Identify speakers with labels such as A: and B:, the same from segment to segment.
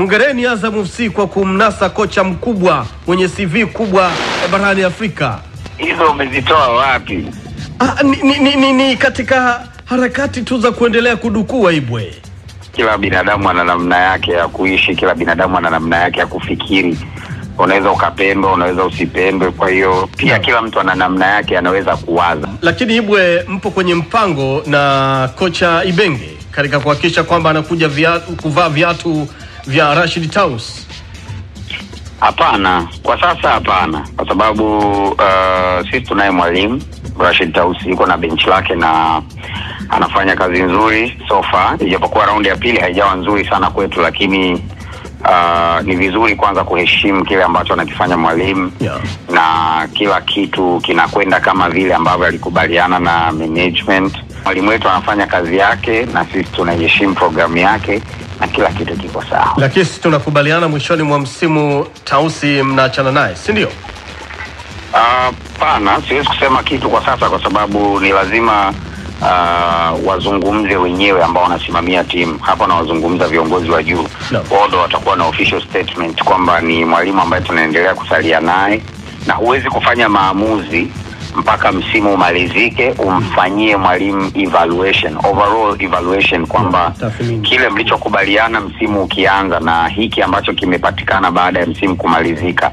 A: Hongereni Azam FC kwa kumnasa kocha mkubwa mwenye CV kubwa barani Afrika.
B: Hizo umezitoa wapi?
A: Ni katika harakati tu za kuendelea kudukua Ibwe.
B: Kila binadamu ana namna yake ya kuishi, kila binadamu ana namna yake ya kufikiri. Unaweza ukapendwa, unaweza usipendwe, kwa hiyo pia kila mtu ana namna yake anaweza kuwaza.
A: Lakini Ibwe, mpo kwenye mpango na kocha Ibenge katika kuhakikisha kwamba anakuja kuvaa viatu vya Rashid Taus?
B: Hapana, kwa sasa hapana, kwa sababu sisi tunaye mwalimu Rashid Taus, yuko na bench lake na anafanya kazi nzuri so far. Ijapokuwa raundi ya pili haijawa nzuri sana kwetu, lakini ni vizuri kwanza kuheshimu kile ambacho anakifanya mwalimu, na kila kitu kinakwenda kama vile ambavyo alikubaliana na management. Mwalimu wetu anafanya kazi yake na sisi tunaheshimu programu yake na kila kitu kiko sawa.
A: Lakini sisi tunakubaliana mwishoni mwa msimu Tausi mnaachana naye, si ndio?
B: Pana, siwezi kusema kitu kwa sasa kwa sababu ni lazima wazungumze wenyewe ambao wanasimamia timu. Hapa na wazungumza viongozi wa juu. Wao watakuwa na official statement kwamba ni mwalimu ambaye tunaendelea kusalia naye, na huwezi kufanya maamuzi mpaka msimu umalizike umfanyie mwalimu evaluation, overall evaluation, kwamba kile mlichokubaliana msimu ukianza na hiki ambacho kimepatikana baada ya msimu kumalizika,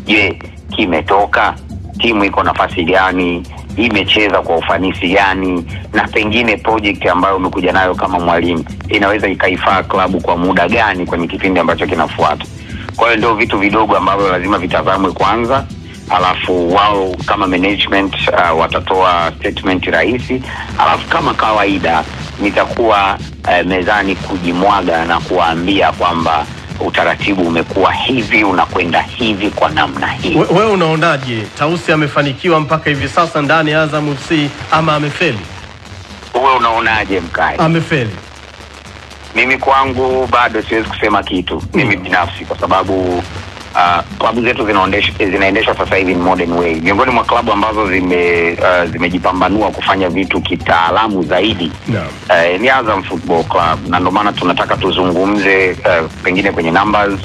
B: je, kimetoka? Timu iko nafasi gani? Imecheza kwa ufanisi gani? Na pengine project ambayo umekuja nayo kama mwalimu inaweza ikaifaa klabu kwa muda gani kwenye kipindi ambacho kinafuata? Kwa hiyo ndio vitu vidogo ambavyo lazima vitazamwe kwanza, alafu wao kama management watatoa statement rahisi, alafu kama kawaida nitakuwa mezani kujimwaga na kuwaambia kwamba utaratibu umekuwa hivi, unakwenda hivi kwa namna hii.
A: Wewe unaonaje? Tausi amefanikiwa mpaka hivi sasa ndani ya Azam FC ama amefeli?
B: Wewe unaonaje Mkai?
A: Amefeli.
B: Mimi kwangu bado siwezi kusema kitu. Mimi binafsi, kwa sababu klabu zetu zinaendeshwa sasa hivi in modern way. Miongoni mwa klabu ambazo zimejipambanua kufanya vitu kitaalamu zaidi ni Azam Football Club, na ndio maana tunataka tuzungumze pengine kwenye numbers.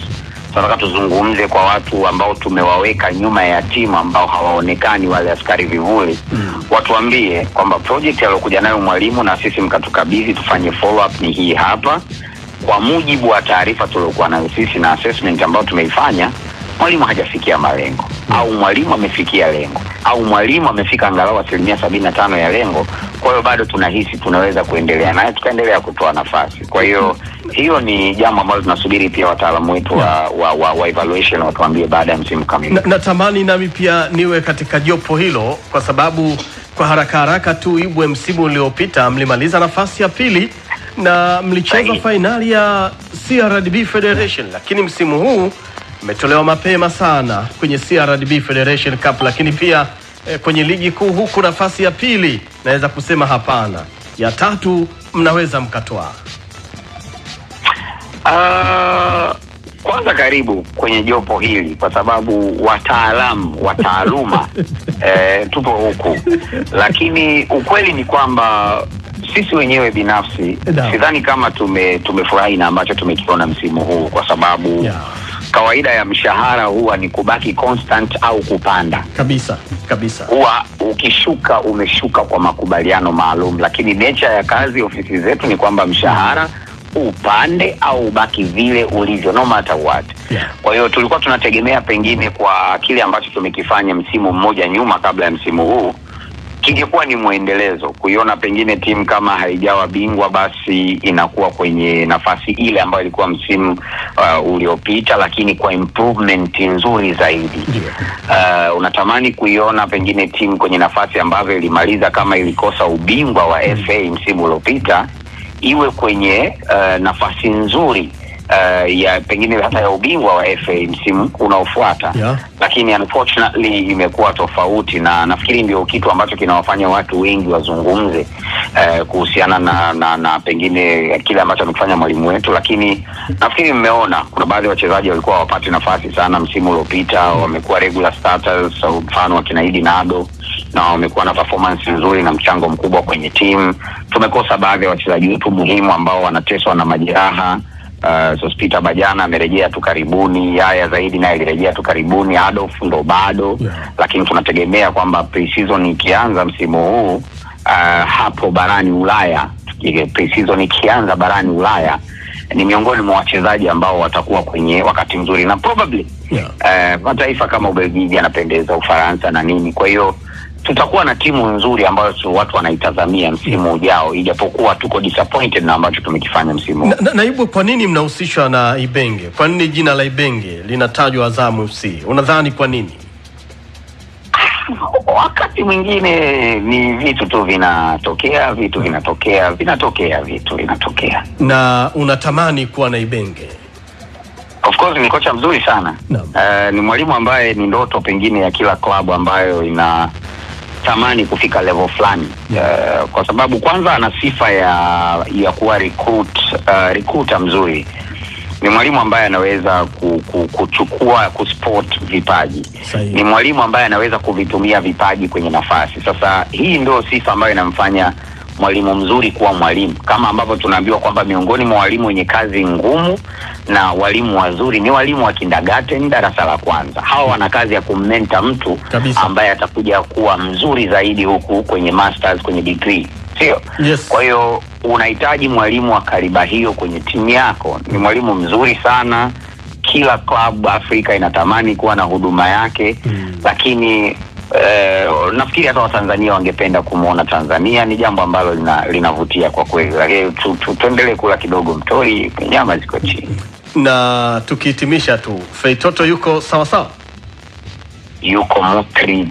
B: Tunataka tuzungumze kwa watu ambao tumewaweka nyuma ya timu ambao hawaonekani, wale askari vivuli. Watuambie kwamba project aliyokuja nayo mwalimu na sisi mkatukabidhi tufanye follow up ni hii hapa. Kwa mujibu wa taarifa tuliokuwa nayo sisi na assessment ambayo tumeifanya, mwalimu hajafikia malengo, au mwalimu amefikia lengo, au mwalimu amefika angalau 75% ya lengo. Kwa hiyo bado tunahisi tunaweza kuendelea naye, tukaendelea kutoa nafasi. Kwa hiyo hiyo ni jambo ambalo tunasubiri pia wataalamu wetu wa evaluation watuambie baada ya msimu kamili.
A: Natamani nami pia niwe katika jopo hilo, kwa sababu kwa haraka tu Ibwe, msimu uliopita mlimaliza nafasi ya pili na mlicheza finali ya CRDB Federation, lakini msimu huu mmetolewa mapema sana kwenye CRDB Federation Cup, lakini pia kwenye ligi kuu huku nafasi ya pili naweza kusema hapana, ya tatu mnaweza mkatoa.
B: Kwanza karibu kwenye jopo hili, kwa sababu wataaluma tupo huku, lakini ukweli ni kwamba sisi wenyewe binafsi sidhani kama tumefurahi na ambacho tumekiona msimu huu, kwa sababu kawaida ya mshahara huwa ni kubaki constant au kupanda.
A: Kabisa.
B: Huwa ukishuka umeshuka kwa makubaliano maalum, lakini nature ya kazi ofisi zetu ni kwamba mshahara upande au ubaki vile ulivyo no matter what. Kwa hiyo tulikuwa tunategemea pengine kwa kile ambacho tumekifanya msimu mmoja nyuma kabla ya msimu huu kingekuwa ni muendelezo, kuiona pengine timu kama haijawa bingwa basi inakuwa kwenye nafasi ile ambayo ilikuwa msimu uliopita, lakini kwa improvement nzuri zaidi. Unatamani kuiona pengine timu kwenye nafasi ambayo ilimaliza kama ilikosa ubingwa wa FA msimu uliopita iwe kwenye nafasi nzuri ya pengine hata ya ubingwa wa FA msimu unaofuata. Lakini unfortunately imekuwa tofauti, na nafikiri ndio kitu ambacho kinawafanya watu wengi wazungumze kuhusiana na pengine kile ambacho amefanya mwalimu wetu. Lakini nafikiri mmeona kuna baadhi ya wachezaji walikuwa hawapati nafasi sana msimu uliopita, wamekuwa regular starters, mfano wakina Idi Nado, na wamekuwa na performance nzuri na mchango mkubwa kwenye timu. Tumekosa baadhi ya wachezaji wetu muhimu ambao wanateswa na majeraha. Sospita Bajana amerejea tu karibuni, Yaya Zaidi naye alirejea tu karibuni, Adolf ndo bado, lakini tunategemea kwamba pre-season ikianza msimu huu hapo barani Ulaya, pre-season ikianza barani Ulaya, ni miongoni mwa wachezaji ambao watakuwa kwenye wakati mzuri, na probably mataifa kama Ubelgiji yanapendeza, Ufaransa na nini. Kwa hiyo tutakuwa na timu nzuri ambayo watu wanaitazamia msimu ujao, ijapokuwa tuko disappointed na ambacho tumekifanya msimu.
A: Naibu, kwa nini mnahusishwa na Ibenge? Kwa nini jina la Ibenge linatajwa Azam FC? Unadhani kwa nini?
B: Wakati mwingine ni vitu tu vinatokea,
A: Na unatamani kuwa na Ibenge?
B: Of course ni kocha mzuri sana. Ni mwalimu ambaye ni ndoto pengine ya kila klabu ambayo inatamani kufika level fulani. Kwa sababu kwanza ana sifa ya kuwa recruiter mzuri. Ni mwalimu ambaye anaweza kusport vipaji. Ni mwalimu ambaye anaweza kuvitumia vipaji kwenye nafasi. Sasa hii ndio sifa ambayo inamfanya mwalimu mzuri kuwa mwalimu. Kama ambavyo tunaambiwa kwamba miongoni mwa walimu wenye kazi ngumu na walimu wazuri ni walimu wa kindergarten, darasa la kwanza. Hawa wana kazi ya kummenta mtu ambaye atakuja kuwa mzuri zaidi huku kwenye masters, kwenye degree. Sio?
A: Yes.
B: Kwa hiyo unahitaji mwalimu wa kariba hiyo kwenye timu yako. Ni mwalimu mzuri sana. Kila club Afrika inatamani kuwa na huduma yake. Lakini nafikiri hata Watanzania wangependa kumuona Tanzania. Ni jambo ambalo linavutia kwa kweli. Lakini tuendelee kula kidogo mtori, nyama ziko chini.
A: Na tukihitimisha tu, Feitoto yuko sawa sawa?
B: Yuko Mutrib,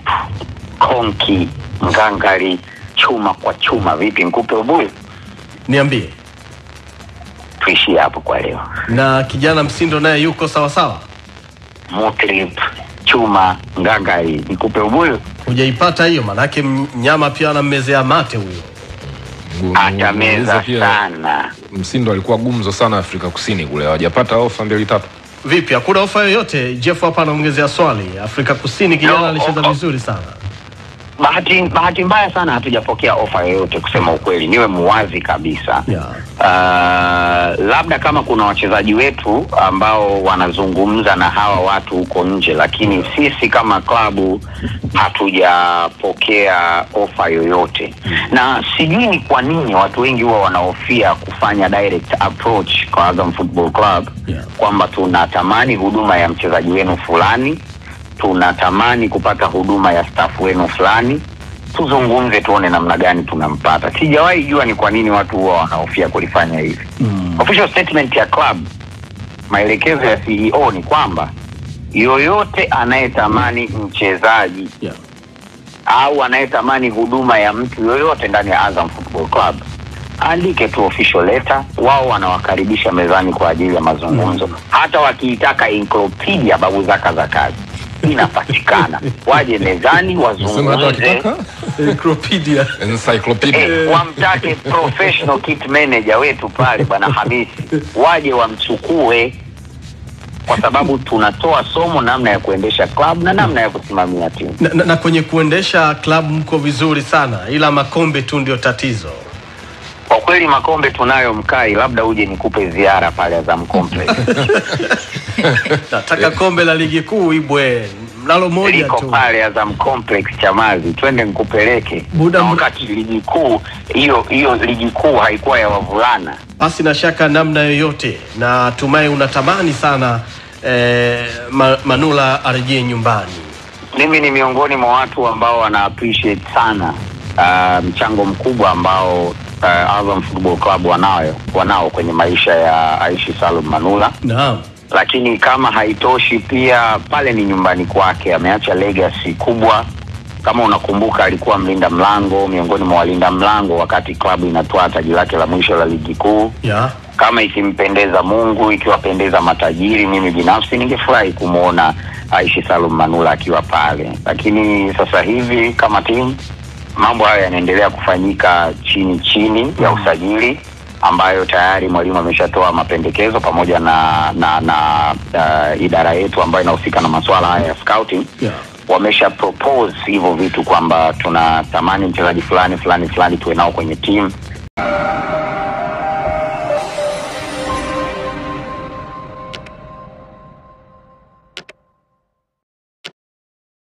B: Konki, Ngangari, chuma kwa chuma. Vipi, nikupe ubuyu?
A: Niambie.
B: Tuishi hapo kwa leo.
A: Na kijana Msindo naye yuko sawa sawa?
B: Mutrib, chuma, Ngangari, nikupe ubuyu?
A: Hujaipata hiyo, manake mnyama pia anammezea mate huyo.
B: Atameza sana.
C: Msindo alikuwa gumzo sana Afrika Kusini kule, hawajapata ofa 2-3.
A: Vipi, hakuna ofa yoyote? Jeff hapa anaongezea swali. Afrika Kusini kijana alicheza vizuri sana.
B: Bahati mbaya sana hatujapokea ofa yoyote, kusema ukweli, niwe muwazi kabisa. Labda kama kuna wachezaji wetu ambao wanazungumza na hawa watu huko nje, lakini sisi kama klabu hatujapokea ofa yoyote. Na sijui ni kwa nini watu wengi huwa wanahofia kufanya direct approach kwa Azam Football Club, kwamba tunatamani huduma ya mchezaji wenu fulani, tunatamani kupata huduma ya staff wenu fulani, tuzungumze tuone namna gani tunampata. Sijawahi jua ni kwa nini watu huwa wanahofia kulifanya hivi. Official statement ya club, maelekezo ya CEO ni kwamba yoyote anayetamani mchezaji au anayetamani huduma ya mtu yoyote ndani ya Azam Football Club, andike tu official letter, wao wanawakaribisha mezani kwa ajili ya mazungumzo. Hata wakiitaka encyclopedia babu zaka za kazi inapatikana. Waje mezani wazungumze. Encyclopedia. Wamtake professional kit manager wetu pale bwana Hamisi, waje wamchukue, kwa sababu tunatoa somo namna ya kuendesha club na namna ya kusimamia timu.
A: Na kwenye kuendesha club mko vizuri sana, ila makombe tu ndio tatizo.
B: Kwa kweli makombe tunayo Mkai, labda uje nikupe ziara pale Azam Complex.
A: Nataka kombe la ligi kuu Ibwe, mnalo moja tu.
B: Liko pale Azam Complex Chamazi, twende nikupeleke. Na wakati ligi kuu, hiyo ligi kuu haikuwa ya wavulana.
A: Basi na shaka namna yoyote, na tumai unatamani sana Manula arejee nyumbani.
B: Mimi ni miongoni mwa watu ambao wana appreciate sana mchango mkubwa ambao Azam Football Club wanao kwenye maisha ya Aishi Salum Manula.
A: Naam.
B: Lakini kama haitoshi, pia pale ni nyumbani kwake, ameacha legacy kubwa. Kama unakumbuka, alikuwa mlinda mlango, miongoni mwa walinda mlango wakati klabu inatoa taji lake la mwisho la ligi kuu. Kama ikimpendeza Mungu, ikiwapendeza matajiri, mimi binafsi ningefurahi kumuona Aishi Salum Manula akiwa pale. Lakini sasa hivi kama timu, mambo haya yanaendelea kufanyika chini ya usajili, ambayo tayari mwalimu ameshatoa mapendekezo pamoja na idara yetu ambayo inahusika na masuala haya ya scouting. Wamesha propose hivyo vitu kwamba tunatamani mchezaji fulani tuwe nao kwenye team.